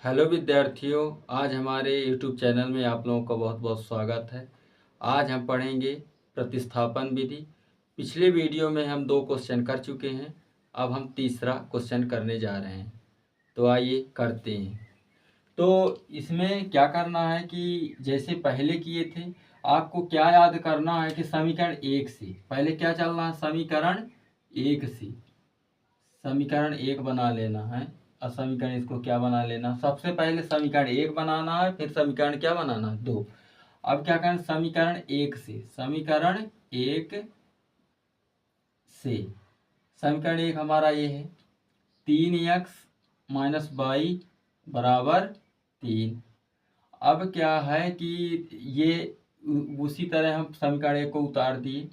Hello विद्यार्थियों, आज हमारे YouTube चैनल में आप लोगों का बहुत बहुत स्वागत है। आज हम पढ़ेंगे प्रतिस्थापन विधि। पिछले वीडियो में हम 2 क्वेश्चन कर चुके हैं। अब हम तीसरा क्वेश्चन करने जा रहे हैं, तो आइए करते हैं। तो इसमें क्या करना है कि जैसे पहले किए थे, आपको क्या याद करना है कि समीकरण 1 से पहले क्या चलना है। समीकरण 1 बना लेना है। और समीकरण इसको क्या बना लेना, सबसे पहले समीकरण 1 बनाना है, फिर समीकरण क्या बनाना है 2। अब क्या करें, समीकरण 1 हमारा ये है 3x - y बराबर 3। अब क्या है कि ये उसी तरह हम समीकरण 1 को उतार दिए।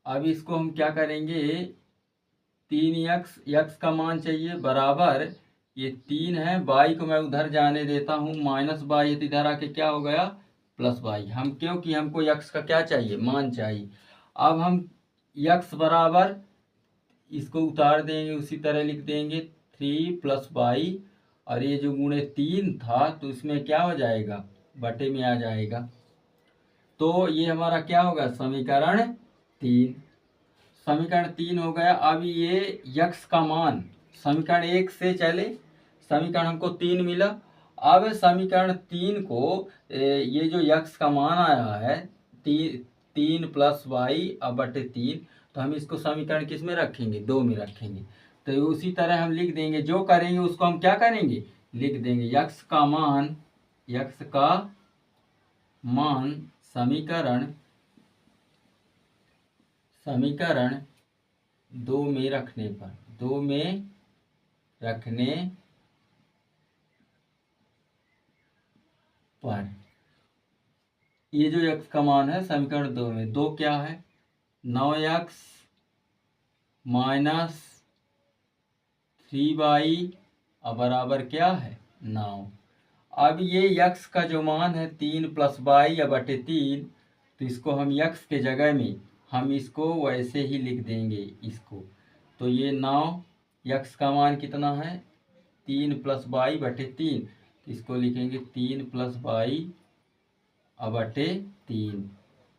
अब इसको हम क्या करेंगे, 3x का मान चाहिए बराबर, ये 3 है, y को मैं उधर जाने देता हूँ, -y तो इधर आके क्या हो गया +y। हम क्योंकि हमको x का क्या चाहिए, मान चाहिए। अब हम x बराबर इसको उतार देंगे, उसी तरह लिख देंगे 3 + y, और ये जो गुणे 3 था तो इसमें क्या हो जाएगा, बटे में आ जाएगा। तो ये हमारा क्या होगा, समीकरण 3 हो गया। अब ये यक्स का मान समीकरण 1 से चले, समीकरण हमको 3 मिला। अब समीकरण 3 को ये जो यक्स का मान आया है 3 + y/3, तो हम इसको समीकरण किस में रखेंगे, 2 में रखेंगे। तो उसी तरह हम लिख देंगे, जो करेंगे उसको हम क्या करेंगे, लिख देंगे यक्स का मान समीकरण 2 में रखने पर ये जो x का मान है समीकरण 2 में, 2 क्या है, 9x - 3y और बराबर क्या है 9। अब ये x का जो मान है 3 + y/3, तो इसको हम x के जगह में हम इसको वैसे ही लिख देंगे इसको। तो ये 9, x का मान कितना है 3 + y/3, तो इसको लिखेंगे 3 + y/3,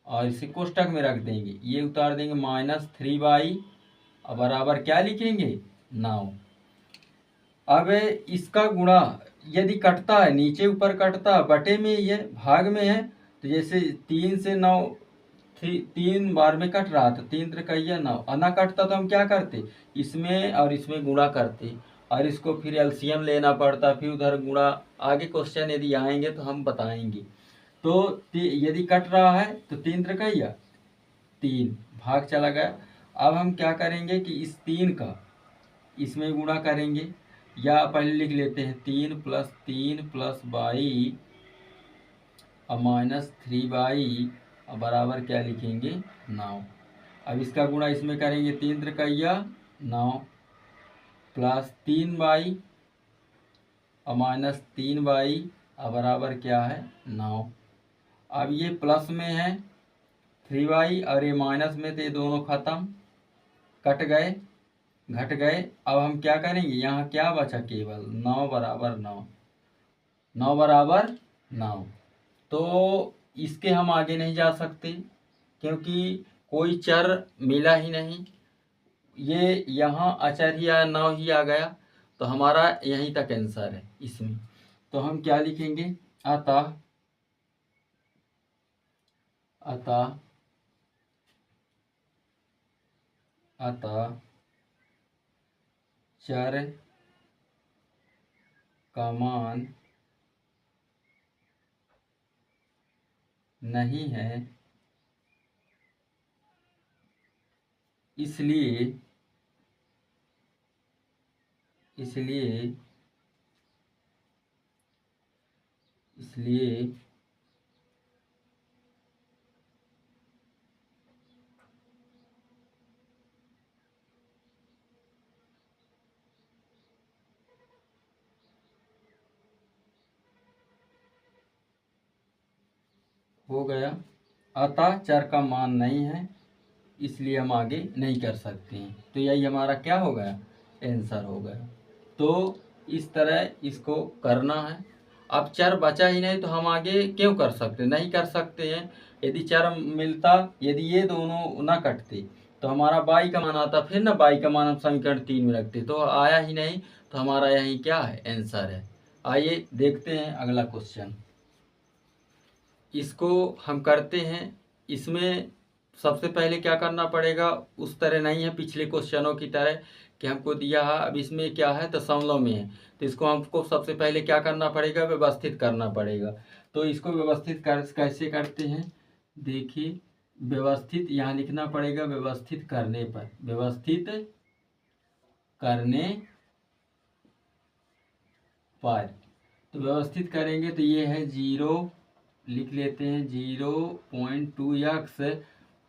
और इसे कोष्टक में रख देंगे, ये उतार देंगे -3y और बराबर क्या लिखेंगे 9। अब इसका गुणा यदि कटता है, नीचे ऊपर कटता है, बटे में ये भाग में है, तो जैसे 3 से 9 3 बार में कट रहा था, 3 त्रिकैया 9, ना कटता तो हम क्या करते, इसमें और इसमें गुणा करते, और इसको फिर एलसीएम लेना पड़ता, फिर उधर गुणा। आगे क्वेश्चन यदि आएंगे तो हम बताएंगे। तो यदि कट रहा है तो 3 त्रिकैया 3 भाग चला गया। अब हम क्या करेंगे कि इस 3 का इसमें गुणा करेंगे, या पहले लिख लेते हैं 3 + 3 + y और -3y और बराबर क्या लिखेंगे 9। अब इसका गुणा इसमें करेंगे, 3 त्रिकैया 9 + 3y और -3y और बराबर क्या है 9। अब ये प्लस में है 3y और ये माइनस में थे, दोनों खत्म, कट गए, घट गए। अब हम क्या करेंगे, यहाँ क्या बचा, केवल 9 बराबर 9। तो इसके हम आगे नहीं जा सकते क्योंकि कोई चर मिला ही नहीं, ये यहाँ अचर ही आया, 9 ही आ गया, तो हमारा यहीं तक आंसर है इसमें। तो हम क्या लिखेंगे, अतः चर का मान नहीं है, इसलिए हो गया, अतः चर का मान नहीं है, इसलिए हम आगे नहीं कर सकते हैं। तो यही हमारा क्या हो गया, आंसर हो गया। तो इस तरह इसको करना है। अब चर बचा ही नहीं तो हम आगे क्यों कर सकते, नहीं कर सकते हैं। यदि चर मिलता, यदि ये दोनों ना कटते तो हमारा बाई का मान आता, फिर ना बाई का मान हम समीकरण 3 में रखते, तो आया ही नहीं, तो हमारा यही क्या है, आंसर है। आइए देखते हैं अगला क्वेश्चन। इसको हम करते हैं। इसमें सबसे पहले क्या करना पड़ेगा, उस तरह नहीं है पिछले क्वेश्चनों की तरह कि हमको दिया है, अब इसमें क्या है, दशमलव में है, तो इसको हमको सबसे पहले क्या करना पड़ेगा, व्यवस्थित करना पड़ेगा। तो इसको व्यवस्थित कैसे करते हैं, देखिए व्यवस्थित यहाँ लिखना पड़ेगा, व्यवस्थित करने पर, व्यवस्थित करने पर, तो व्यवस्थित करेंगे तो ये है 0, लिख लेते हैं 0.2x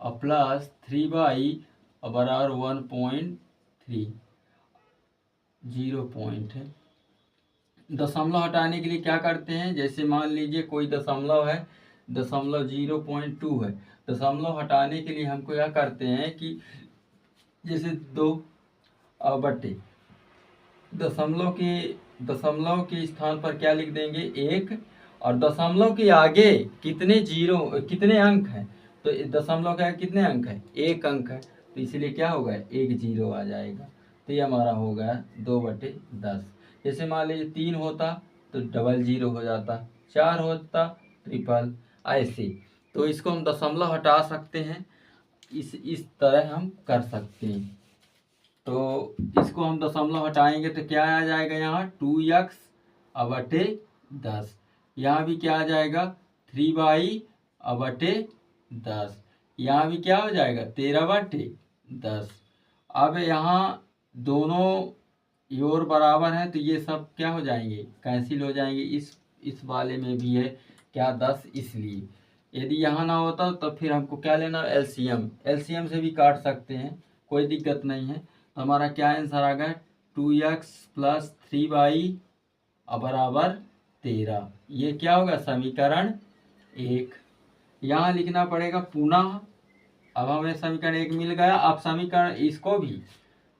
और प्लस 3y और बराबर 1.3, 0 पॉइंट है। दशमलव हटाने के लिए क्या करते हैं, जैसे मान लीजिए कोई दशमलव है, दशमलव 0.2 है, दशमलव हटाने के लिए हमको क्या करते हैं कि जैसे 2 बटे दशमलव के स्थान पर क्या लिख देंगे, 1, और दशमलव के आगे कितने जीरो, कितने अंक हैं, तो दशमलव का कितने अंक है, 1 अंक है, तो इसलिए क्या होगा, 1 जीरो आ जाएगा। तो ये हमारा हो गया 2/10। जैसे मान लीजिए 3 होता तो डबल 0 हो जाता, 4 होता ट्रिपल, ऐसे। तो इसको हम दशमलव हटा सकते हैं, इस तरह हम कर सकते हैं। तो इसको हम दशमलव हटाएंगे तो क्या आ जाएगा, यहाँ 2x बटे 10, यहाँ भी क्या आ जाएगा 3y बटे 10, यहाँ भी क्या हो जाएगा 13/10। अब यहाँ दोनों योर बराबर है तो ये सब क्या हो जाएंगे, कैंसिल हो जाएंगे। इस वाले में भी है क्या 10, इसलिए यदि यहाँ ना होता तो फिर हमको क्या लेना, एलसीएम, एलसीएम से भी काट सकते हैं, कोई दिक्कत नहीं है। तो हमारा क्या आंसर आ गया, 2x प्लस 3y बराबर 13। ये क्या होगा, समीकरण 1। यहाँ लिखना पड़ेगा पुनः। अब हमें समीकरण 1 मिल गया, अब समीकरण इसको भी,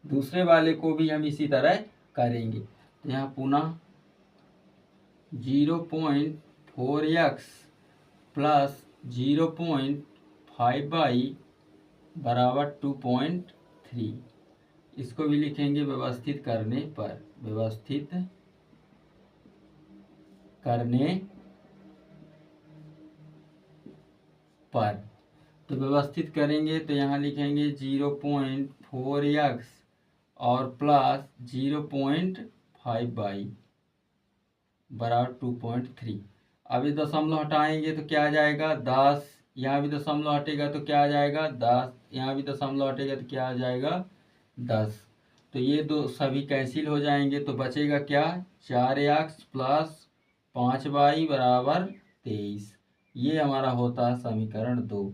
दूसरे वाले को भी हम इसी तरह करेंगे। तो यहाँ पुनः 0.4x प्लस 0.5y बराबर 2.3, इसको भी लिखेंगे व्यवस्थित करने पर, व्यवस्थित करने पर। तो व्यवस्थित करेंगे तो यहाँ लिखेंगे 0.4x और प्लस 0.5y बराबर 2.3। अब ये दशमलव हटाएंगे तो क्या आ जाएगा 10, यहाँ भी दशमलव हटेगा तो क्या आ जाएगा 10, यहाँ भी दशमलव हटेगा तो क्या आ जाएगा 10। तो ये दो सभी कैंसिल हो जाएंगे तो बचेगा क्या, 4x प्लस 5y बराबर 23। ये हमारा होता है समीकरण 2।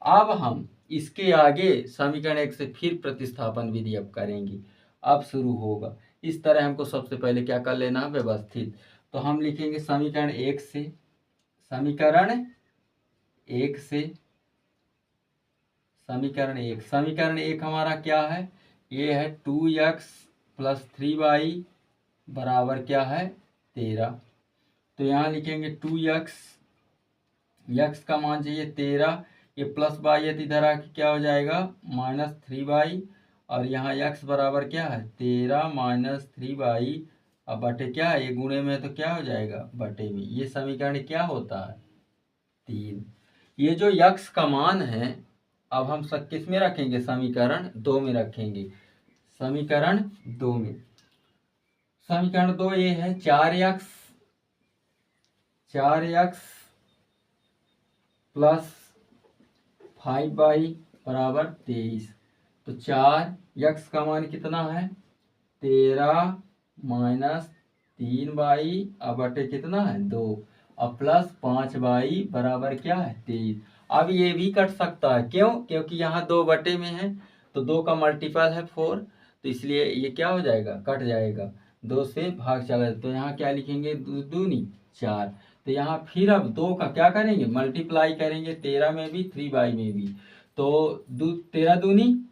अब हम इसके आगे समीकरण 1 से फिर प्रतिस्थापन विधि अब करेंगे, अब शुरू होगा। इस तरह हमको सबसे पहले क्या कर लेना है, व्यवस्थित। तो हम लिखेंगे समीकरण 1 से, समीकरण 1 से, समीकरण 1 हमारा क्या है, ये है 2x प्लस 3y बराबर क्या है 13। तो यहाँ लिखेंगे 2x, x का मान चाहिए 13, ये प्लस वाई है तो इधर आके क्या हो जाएगा -3y, और यहाँ x बराबर क्या है 13 माइनस 3y, अब बटे क्या है, ये गुणे में तो क्या हो जाएगा बटे में। ये समीकरण क्या होता है 3। ये जो x का मान है अब हम सब किस में रखेंगे, समीकरण 2 में रखेंगे, समीकरण 2 में। समीकरण 2 ये है 4x प्लस 5y बराबर 23। तो 4x का मान कितना है 13 माइनस 3y अब बटे कितना है 2, अब प्लस 5y बराबर क्या है 23। अब ये भी कट सकता है, क्यों, क्योंकि यहाँ 2 बटे में है तो 2 का मल्टीपल है 4, तो इसलिए ये क्या हो जाएगा, कट जाएगा, 2 से भाग चला जाए। तो यहाँ क्या लिखेंगे, दूनी 4। तो यहाँ फिर अब 2 का क्या करेंगे, मल्टीप्लाई करेंगे 13 में भी 3y में भी। तो 13 दूनी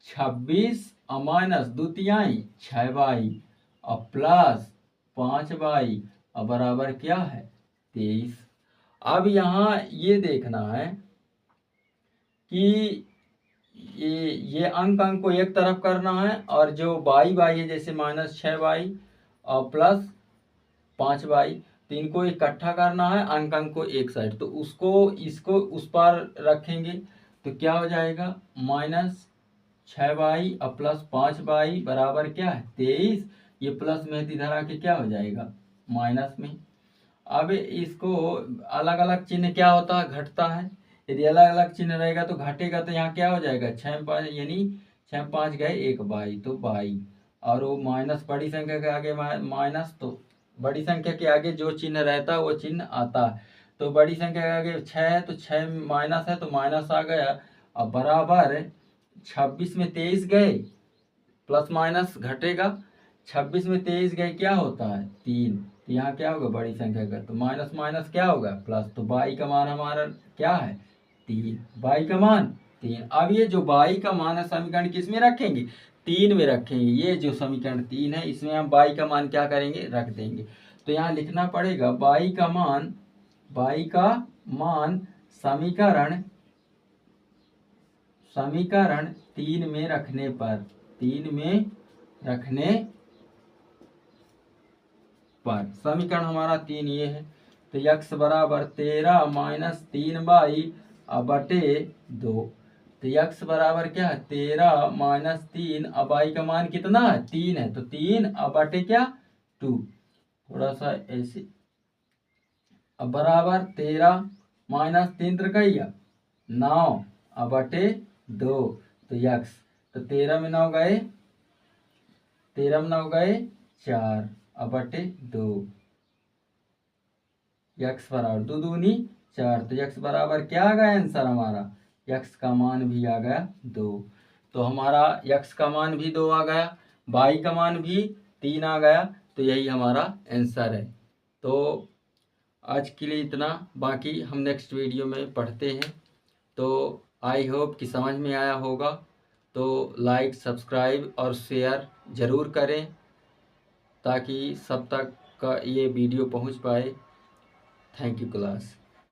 26 और माइनस 2 तिहाई 6y और प्लस 5y और बराबर क्या है 23। अब यहाँ ये देखना है कि ये अंक को एक तरफ करना है और जो बाई है जैसे -6y और प्लस 5y, तो इनको इकट्ठा करना है अंक को एक साइड, तो इसको उस पर रखेंगे तो क्या हो जाएगा -6y और प्लस 5y बराबर क्या है 23। ये प्लस में इधर आके क्या हो जाएगा माइनस में। अब इसको अलग अलग चिन्ह क्या होता है घटता है, यदि अलग अलग चिन्ह रहेगा तो घटेगा, तो यहाँ क्या हो जाएगा 6 यानी 6 5 गए 1 बाई, तो बाई, और वो माइनस बड़ी संख्या के आगे माइनस, तो बड़ी संख्या के आगे जो चिन्ह रहता है वो चिन्ह आता है। तो बड़ी संख्या के आगे 6 है तो 6 माइनस है तो माइनस आ गया, अब बराबर 26 में 23 गए, प्लस माइनस घटेगा, 26 में 23 गए क्या होता है 3, तो यहाँ क्या होगा बड़ी संख्या का, तो माइनस माइनस क्या होगा प्लस, तो बाई का मान हमारा क्या है 3, बाई का मान 3। अब ये जो बाई का मान है समीकरण किस में रखेंगे 3 में रखेंगे, ये जो समीकरण 3 है इसमें हम बाई का मान क्या करेंगे रख देंगे। तो यहाँ लिखना पड़ेगा बाई का मान समीकरण 3 में रखने पर, 3 में रखने पर समीकरण हमारा 3 ये है, तो x बराबर 13 माइनस 3y बटे 2, तो x बराबर क्या है 13 माइनस 3, अब y का मान कितना है 3 है, तो 3 बटे क्या 2, थोड़ा सा ऐसे, अब बराबर 13 माइनस 3 त्रिकैया 9 बटे 2, तो x, तो 13 में 9 गए 4 बटे 2, x बराबर 2 दूनी 4, तो x बराबर क्या आ गया आंसर हमारा, x का मान भी आ गया 2। तो हमारा x का मान भी 2 आ गया, y का मान भी 3 आ गया, तो यही हमारा आंसर है। तो आज के लिए इतना, बाकी हम नेक्स्ट वीडियो में पढ़ते हैं। तो आई होप कि समझ में आया होगा, तो लाइक सब्सक्राइब और शेयर ज़रूर करें ताकि सब तक का ये वीडियो पहुंच पाए। Thank you class.